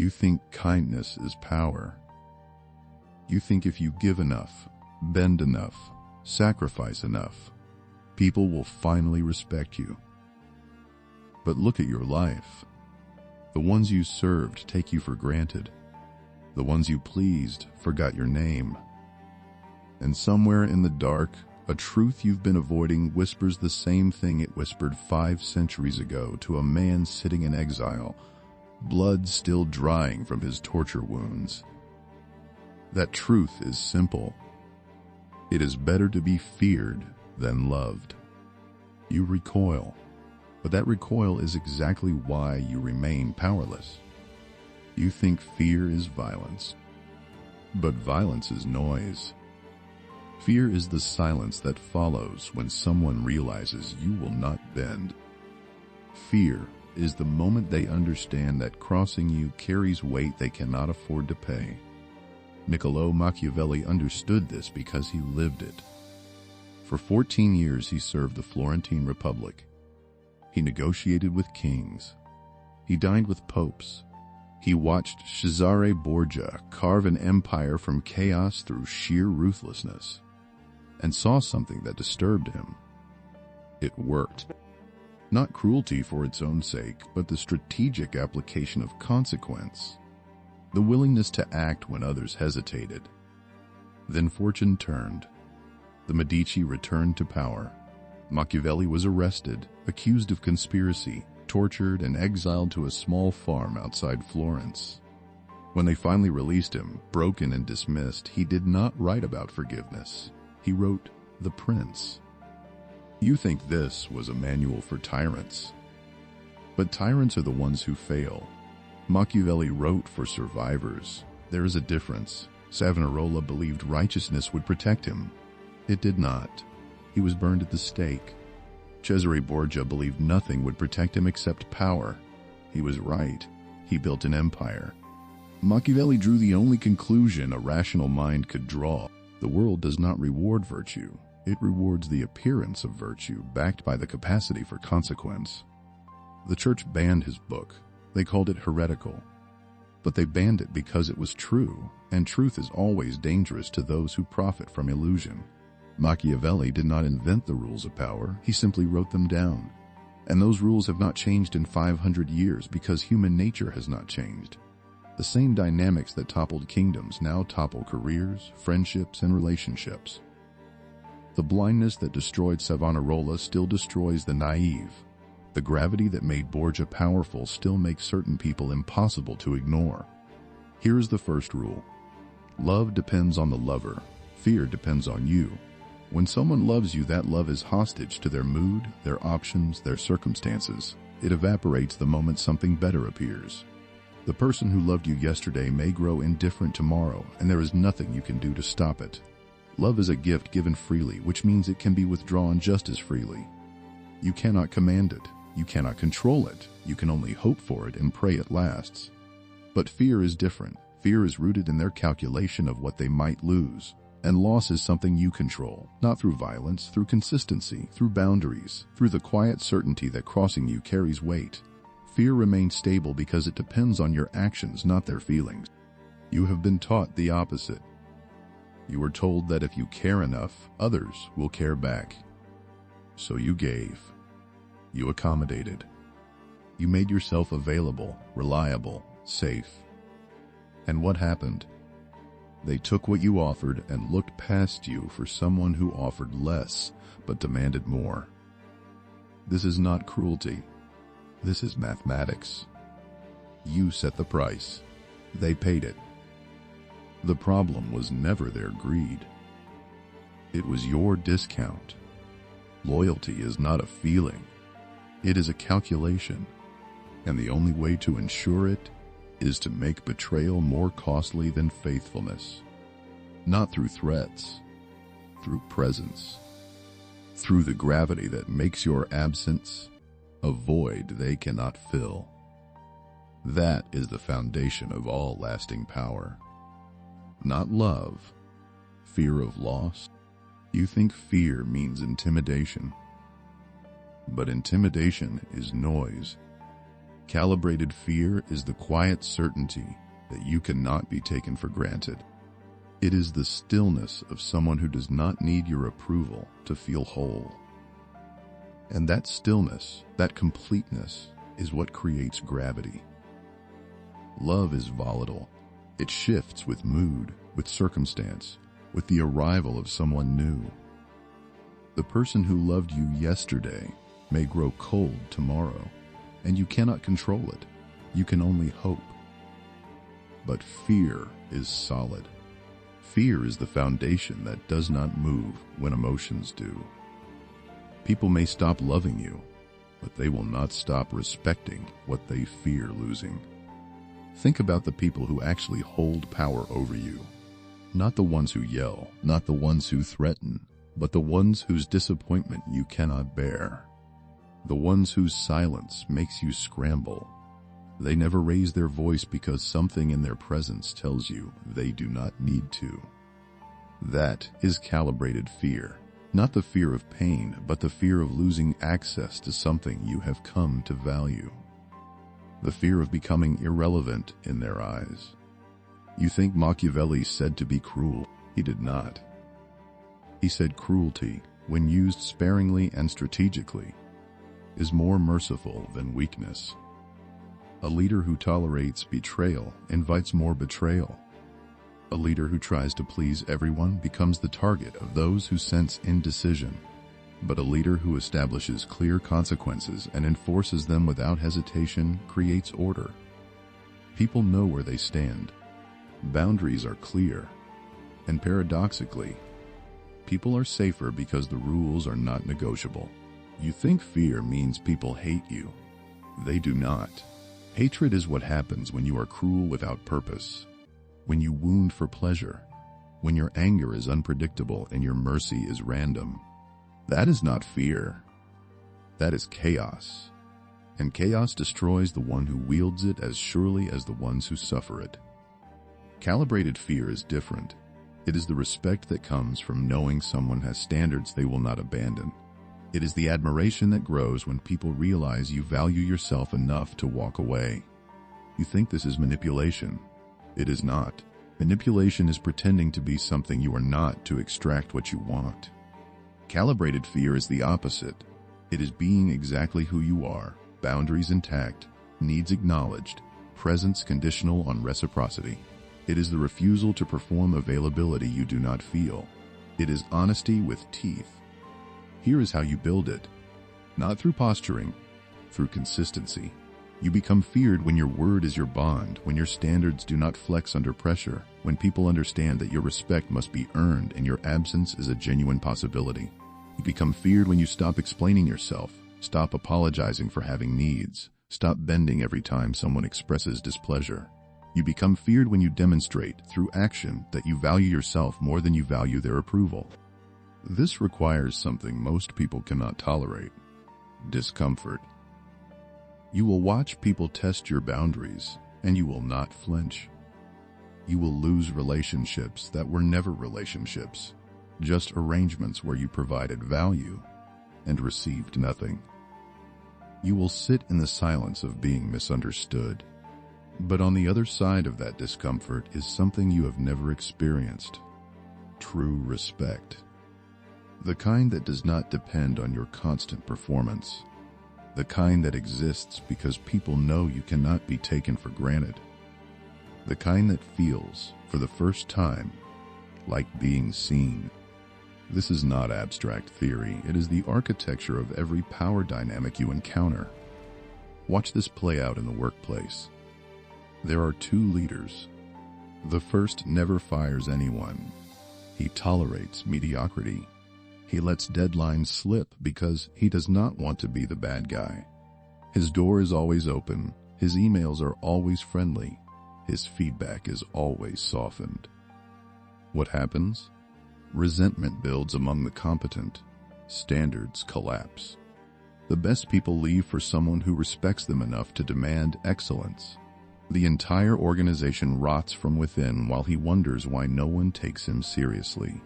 You think kindness is power. You think if you give enough, bend enough, sacrifice enough, people will finally respect you. But look at your life. The ones you served take you for granted. The ones you pleased forgot your name. And somewhere in the dark, a truth you've been avoiding whispers the same thing it whispered 5 centuries ago to a man sitting in exile, blood still drying from his torture wounds. That truth is simple. It is better to be feared than loved. You recoil, but that recoil is exactly why you remain powerless. You think fear is violence, but violence is noise. Fear is the silence that follows when someone realizes you will not bend. Fear is the moment they understand that crossing you carries weight they cannot afford to pay. Niccolò Machiavelli understood this because he lived it. For 14 years he served the Florentine Republic. He negotiated with kings. He dined with popes. He watched Cesare Borgia carve an empire from chaos through sheer ruthlessness, and saw something that disturbed him. It worked. Not cruelty for its own sake, but the strategic application of consequence. The willingness to act when others hesitated. Then fortune turned. The Medici returned to power. Machiavelli was arrested, accused of conspiracy, tortured, and exiled to a small farm outside Florence. When they finally released him, broken and dismissed, he did not write about forgiveness. He wrote The Prince. You think this was a manual for tyrants. But tyrants are the ones who fail. Machiavelli wrote for survivors. There is a difference. Savonarola believed righteousness would protect him. It did not. He was burned at the stake. Cesare Borgia believed nothing would protect him except power. He was right. He built an empire. Machiavelli drew the only conclusion a rational mind could draw. The world does not reward virtue. It rewards the appearance of virtue backed by the capacity for consequence. The church banned his book. They called it heretical. But they banned it because it was true, and truth is always dangerous to those who profit from illusion. Machiavelli did not invent the rules of power. He simply wrote them down. And those rules have not changed in 500 years because human nature has not changed. The same dynamics that toppled kingdoms now topple careers, friendships, and relationships. The blindness that destroyed Savonarola still destroys the naive. The gravity that made Borgia powerful still makes certain people impossible to ignore. Here is the first rule. Love depends on the lover. Fear depends on you. When someone loves you, that love is hostage to their mood, their options, their circumstances. It evaporates the moment something better appears. The person who loved you yesterday may grow indifferent tomorrow, and there is nothing you can do to stop it. Love is a gift given freely, which means it can be withdrawn just as freely. You cannot command it. You cannot control it. You can only hope for it and pray it lasts. But fear is different. Fear is rooted in their calculation of what they might lose. And loss is something you control, not through violence, through consistency, through boundaries, through the quiet certainty that crossing you carries weight. Fear remains stable because it depends on your actions, not their feelings. You have been taught the opposite. You were told that if you care enough, others will care back. So you gave. You accommodated. You made yourself available, reliable, safe. And what happened? They took what you offered and looked past you for someone who offered less but demanded more. This is not cruelty. This is mathematics. You set the price. They paid it. The problem was never their greed. It was your discount. Loyalty is not a feeling. It is a calculation. And the only way to ensure it is to make betrayal more costly than faithfulness. Not through threats, through presence. Through the gravity that makes your absence a void they cannot fill. That is the foundation of all lasting power. Not love, fear of loss. You think fear means intimidation. But intimidation is noise. Calibrated fear is the quiet certainty that you cannot be taken for granted. It is the stillness of someone who does not need your approval to feel whole. And that stillness, that completeness, is what creates gravity. Love is volatile. It shifts with mood, with circumstance, with the arrival of someone new. The person who loved you yesterday may grow cold tomorrow, and you cannot control it. You can only hope. But fear is solid. Fear is the foundation that does not move when emotions do. People may stop loving you, but they will not stop respecting what they fear losing. Think about the people who actually hold power over you. Not the ones who yell, not the ones who threaten, but the ones whose disappointment you cannot bear. The ones whose silence makes you scramble. They never raise their voice because something in their presence tells you they do not need to. That is calibrated fear. Not the fear of pain, but the fear of losing access to something you have come to value. The fear of becoming irrelevant in their eyes. You think Machiavelli said to be cruel? He did not. He said cruelty, when used sparingly and strategically, is more merciful than weakness. A leader who tolerates betrayal invites more betrayal. A leader who tries to please everyone becomes the target of those who sense indecision. But a leader who establishes clear consequences and enforces them without hesitation creates order. People know where they stand. Boundaries are clear. And paradoxically, people are safer because the rules are not negotiable. You think fear means people hate you. They do not. Hatred is what happens when you are cruel without purpose, when you wound for pleasure, when your anger is unpredictable and your mercy is random. That is not fear. That is chaos. And chaos destroys the one who wields it as surely as the ones who suffer it. Calibrated fear is different. It is the respect that comes from knowing someone has standards they will not abandon. It is the admiration that grows when people realize you value yourself enough to walk away. You think this is manipulation. It is not. Manipulation is pretending to be something you are not to extract what you want. Calibrated fear is the opposite. It is being exactly who you are, boundaries intact, needs acknowledged, presence conditional on reciprocity. It is the refusal to perform availability you do not feel. It is honesty with teeth. Here is how you build it. Not through posturing, through consistency. You become feared when your word is your bond, when your standards do not flex under pressure, when people understand that your respect must be earned and your absence is a genuine possibility. You become feared when you stop explaining yourself, stop apologizing for having needs, stop bending every time someone expresses displeasure. You become feared when you demonstrate, through action, that you value yourself more than you value their approval. This requires something most people cannot tolerate: discomfort. You will watch people test your boundaries, and you will not flinch. You will lose relationships that were never relationships, just arrangements where you provided value and received nothing. You will sit in the silence of being misunderstood. But on the other side of that discomfort is something you have never experienced: true respect. The kind that does not depend on your constant performance. The kind that exists because people know you cannot be taken for granted. The kind that feels, for the first time, like being seen. This is not abstract theory. It is the architecture of every power dynamic you encounter. Watch this play out in the workplace. There are two leaders. The first never fires anyone. He tolerates mediocrity. He lets deadlines slip because he does not want to be the bad guy. His door is always open. His emails are always friendly. His feedback is always softened. What happens? Resentment builds among the competent. Standards collapse. The best people leave for someone who respects them enough to demand excellence. The entire organization rots from within while he wonders why no one takes him seriously.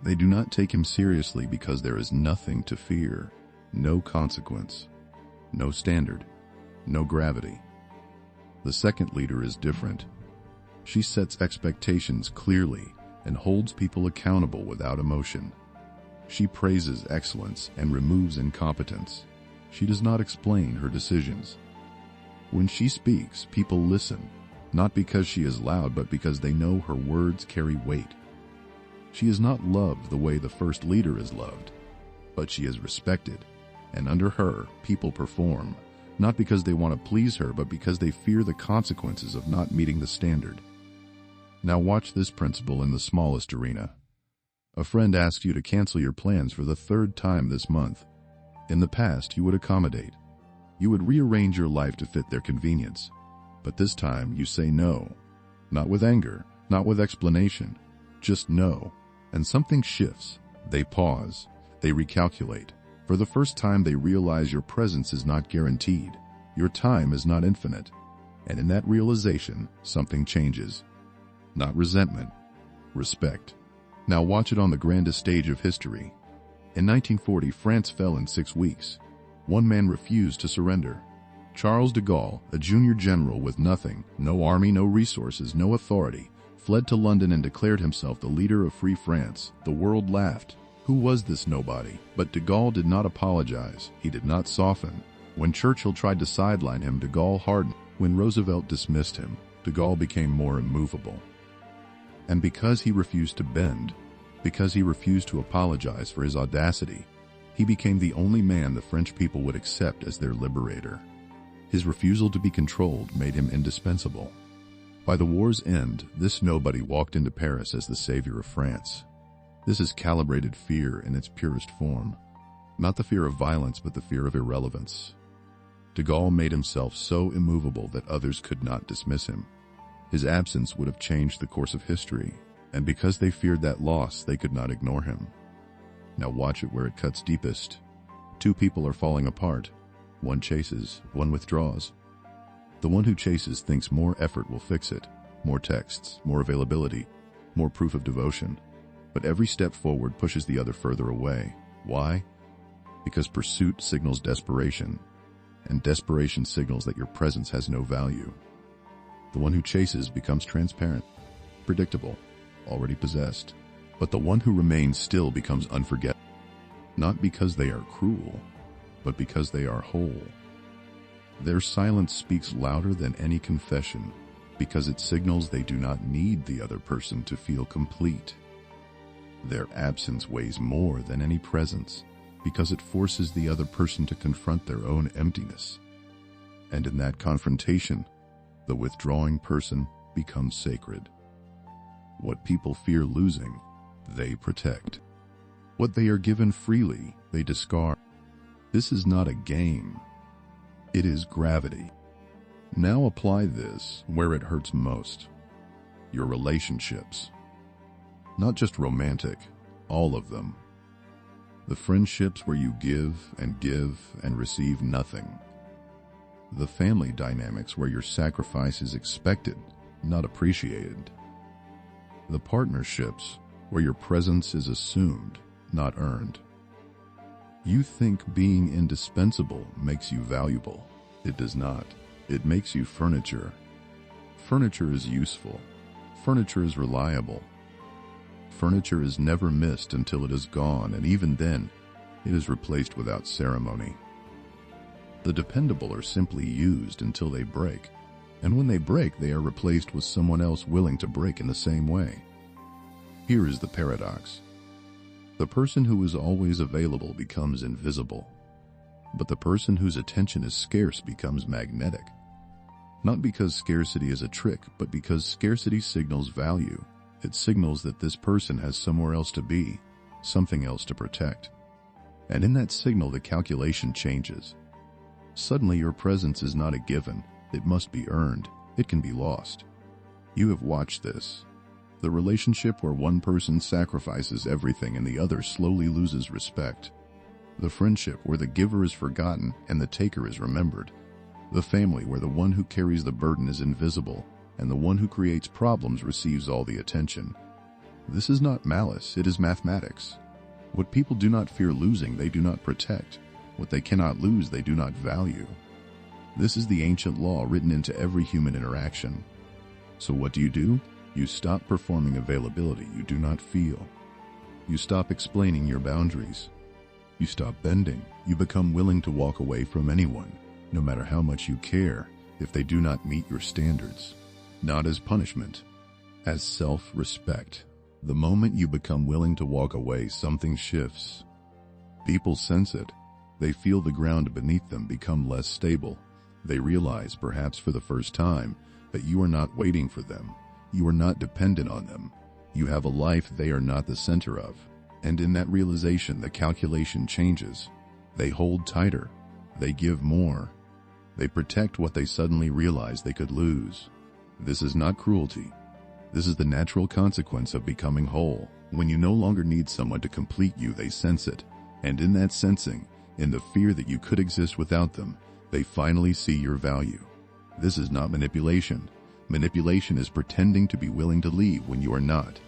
They do not take him seriously because there is nothing to fear, no consequence, no standard. no gravity. The second leader is different. She sets expectations clearly and holds people accountable without emotion. She praises excellence and removes incompetence. She does not explain her decisions. When she speaks, people listen, not because she is loud, but because they know her words carry weight. She is not loved the way the first leader is loved, but she is respected, and under her, people perform, not because they want to please her, but because they fear the consequences of not meeting the standard. Now watch this principle in the smallest arena. A friend asks you to cancel your plans for the third time this month. In the past, you would accommodate. You would rearrange your life to fit their convenience. But this time, you say no. Not with anger, not with explanation. Just no. And something shifts. They pause. They recalculate. For the first time, they realize your presence is not guaranteed. Your time is not infinite. And in that realization, something changes. Not resentment, respect. Now watch it on the grandest stage of history. In 1940, France fell in 6 weeks. One man refused to surrender. Charles de Gaulle, a junior general with nothing, no army, no resources, no authority, fled to London and declared himself the leader of Free France. The world laughed. Who was this nobody? But de Gaulle did not apologize. He did not soften. When Churchill tried to sideline him, de Gaulle hardened. When Roosevelt dismissed him, de Gaulle became more immovable. And because he refused to bend, because he refused to apologize for his audacity, he became the only man the French people would accept as their liberator. His refusal to be controlled made him indispensable. By the war's end, this nobody walked into Paris as the savior of France. This is calibrated fear in its purest form. Not the fear of violence, but the fear of irrelevance. De Gaulle made himself so immovable that others could not dismiss him. His absence would have changed the course of history, and because they feared that loss, they could not ignore him. Now watch it where it cuts deepest. 2 people are falling apart. One chases, one withdraws. The one who chases thinks more effort will fix it, more texts, more availability, more proof of devotion. But every step forward pushes the other further away. Why? Because pursuit signals desperation, and desperation signals that your presence has no value. The one who chases becomes transparent, predictable, already possessed. But the one who remains still becomes unforgettable, not because they are cruel, but because they are whole. Their silence speaks louder than any confession, because it signals they do not need the other person to feel complete. Their absence weighs more than any presence, because it forces the other person to confront their own emptiness. And in that confrontation, the withdrawing person becomes sacred. What people fear losing, they protect. What they are given freely, they discard. This is not a game. It is gravity. Now apply this where it hurts most. Your relationships. Not just romantic, all of them. The friendships where you give and receive nothing. The family dynamics where your sacrifice is expected, not appreciated. The partnerships where your presence is assumed, not earned. You think being indispensable makes you valuable. It does not. It makes you furniture. Furniture is useful. Furniture is reliable. Furniture is never missed until it is gone, and even then, it is replaced without ceremony. The dependable are simply used until they break, and when they break, they are replaced with someone else willing to break in the same way. Here is the paradox. The person who is always available becomes invisible, but the person whose attention is scarce becomes magnetic. Not because scarcity is a trick, but because scarcity signals value. It signals that this person has somewhere else to be, something else to protect. And in that signal, the calculation changes. Suddenly your presence is not a given. It must be earned. It can be lost. You have watched this. The relationship where one person sacrifices everything and the other slowly loses respect. The friendship where the giver is forgotten and the taker is remembered. The family where the one who carries the burden is invisible and the one who creates problems receives all the attention. This is not malice, it is mathematics. What people do not fear losing, they do not protect. What they cannot lose, they do not value. This is the ancient law written into every human interaction. So what do? You stop performing availability you do not feel. You stop explaining your boundaries. You stop bending. You become willing to walk away from anyone, no matter how much you care, if they do not meet your standards. Not as punishment, as self-respect. The moment you become willing to walk away, something shifts. People sense it. They feel the ground beneath them become less stable. They realize, perhaps for the first time, that you are not waiting for them. You are not dependent on them. You have a life they are not the center of. And in that realization, the calculation changes. They hold tighter. They give more. They protect what they suddenly realize they could lose. This is not cruelty. This is the natural consequence of becoming whole. When you no longer need someone to complete you, they sense it. And in that sensing, in the fear that you could exist without them, they finally see your value. This is not manipulation. Manipulation is pretending to be willing to leave when you are not.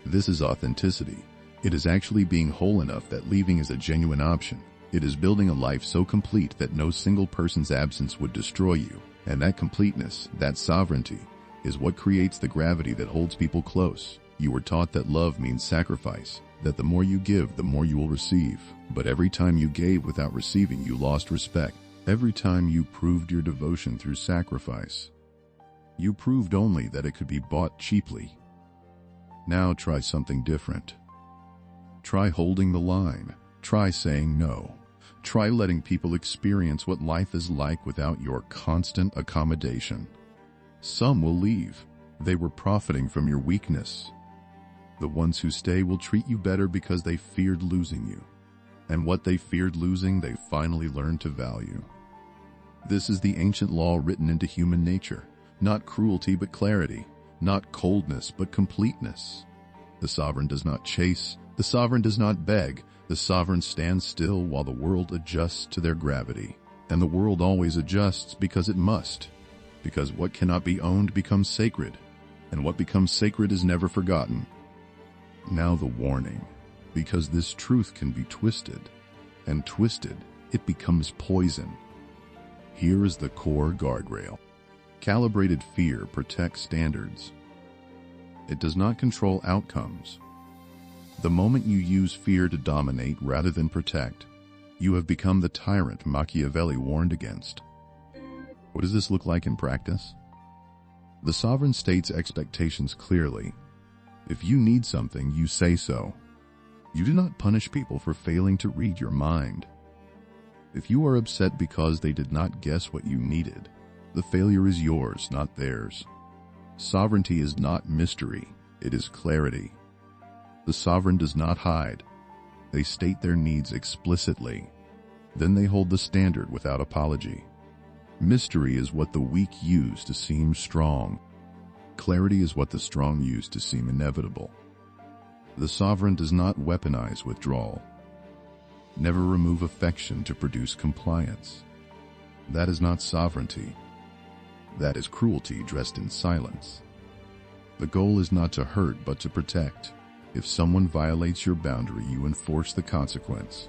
This is authenticity. It is actually being whole enough that leaving is a genuine option. It is building a life so complete that no single person's absence would destroy you. And that completeness, that sovereignty, is what creates the gravity that holds people close. You were taught that love means sacrifice, that the more you give, the more you will receive. But every time you gave without receiving, you lost respect. Every time you proved your devotion through sacrifice, you proved only that it could be bought cheaply. Now try something different. Try holding the line. Try saying no. Try letting people experience what life is like without your constant accommodation. Some will leave. They were profiting from your weakness. The ones who stay will treat you better because they feared losing you. And what they feared losing, they finally learned to value. This is the ancient law written into human nature. Not cruelty but clarity. Not coldness but completeness. The sovereign does not chase. The sovereign does not beg. The sovereign stands still while the world adjusts to their gravity. And the world always adjusts because it must. Because what cannot be owned becomes sacred. And what becomes sacred is never forgotten. Now the warning. Because this truth can be twisted. And twisted, it becomes poison. Here is the core guardrail. Calibrated fear protects standards. It does not control outcomes. The moment you use fear to dominate rather than protect, you have become the tyrant Machiavelli warned against. What does this look like in practice? The sovereign states expectations clearly. If you need something, you say so. You do not punish people for failing to read your mind. If you are upset because they did not guess what you needed, the failure is yours, not theirs. Sovereignty is not mystery, it is clarity. The sovereign does not hide. They state their needs explicitly. Then they hold the standard without apology. Mystery is what the weak use to seem strong. Clarity is what the strong use to seem inevitable. The sovereign does not weaponize withdrawal. Never remove affection to produce compliance. That is not sovereignty. That is cruelty dressed in silence. The goal is not to hurt, but to protect. If someone violates your boundary, you enforce the consequence.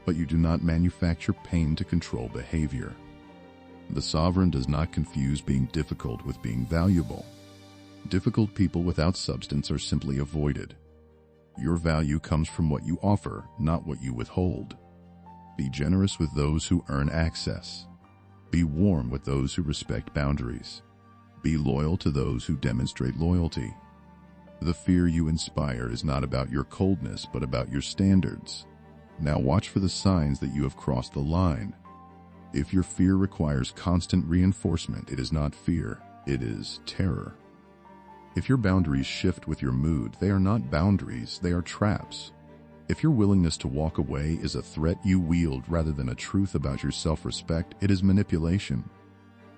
But you do not manufacture pain to control behavior. The sovereign does not confuse being difficult with being valuable. Difficult people without substance are simply avoided. Your value comes from what you offer, not what you withhold. Be generous with those who earn access. Be warm with those who respect boundaries. Be loyal to those who demonstrate loyalty. The fear you inspire is not about your coldness, but about your standards. Now watch for the signs that you have crossed the line. If your fear requires constant reinforcement, it is not fear, it is terror. If your boundaries shift with your mood, they are not boundaries, they are traps. If your willingness to walk away is a threat you wield rather than a truth about your self-respect, it is manipulation.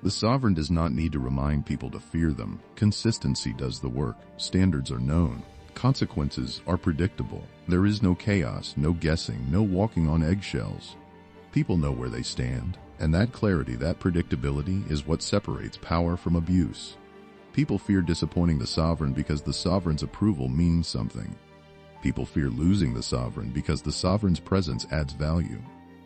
The sovereign does not need to remind people to fear them. Consistency does the work. Standards are known. Consequences are predictable. There is no chaos, no guessing, no walking on eggshells. People know where they stand, and that clarity, that predictability is what separates power from abuse. People fear disappointing the sovereign because the sovereign's approval means something. People fear losing the sovereign because the sovereign's presence adds value.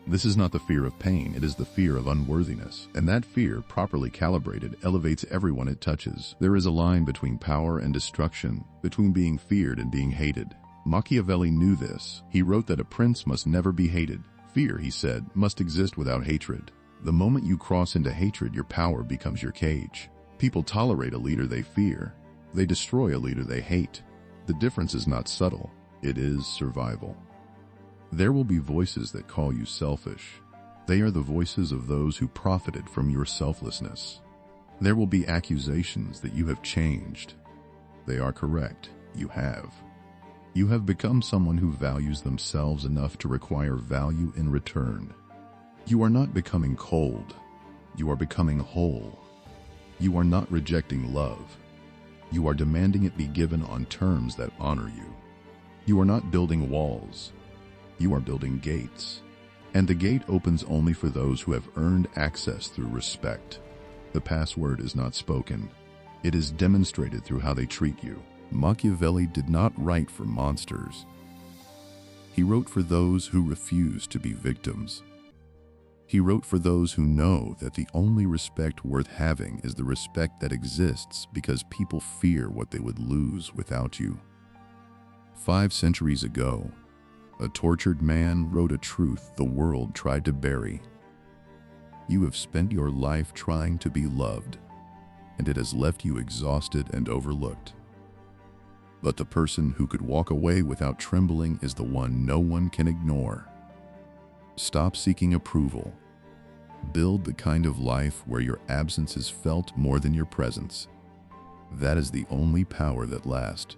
This is not the fear of pain, it is the fear of unworthiness. And that fear, properly calibrated, elevates everyone it touches. There is a line between power and destruction, between being feared and being hated. Machiavelli knew this. He wrote that a prince must never be hated. Fear, he said, must exist without hatred. The moment you cross into hatred, your power becomes your cage. People tolerate a leader they fear. They destroy a leader they hate. The difference is not subtle. It is survival. There will be voices that call you selfish. They are the voices of those who profited from your selflessness. There will be accusations that you have changed. They are correct. You have. You have become someone who values themselves enough to require value in return. You are not becoming cold. You are becoming whole. You are not rejecting love. You are demanding it be given on terms that honor you. You are not building walls. You are building gates. And the gate opens only for those who have earned access through respect. The password is not spoken. It is demonstrated through how they treat you. Machiavelli did not write for monsters. He wrote for those who refuse to be victims. He wrote for those who know that the only respect worth having is the respect that exists because people fear what they would lose without you. 5 centuries ago, a tortured man wrote a truth the world tried to bury. You have spent your life trying to be loved, and it has left you exhausted and overlooked. But the person who could walk away without trembling is the one no one can ignore. Stop seeking approval. Build the kind of life where your absence is felt more than your presence. That is the only power that lasts.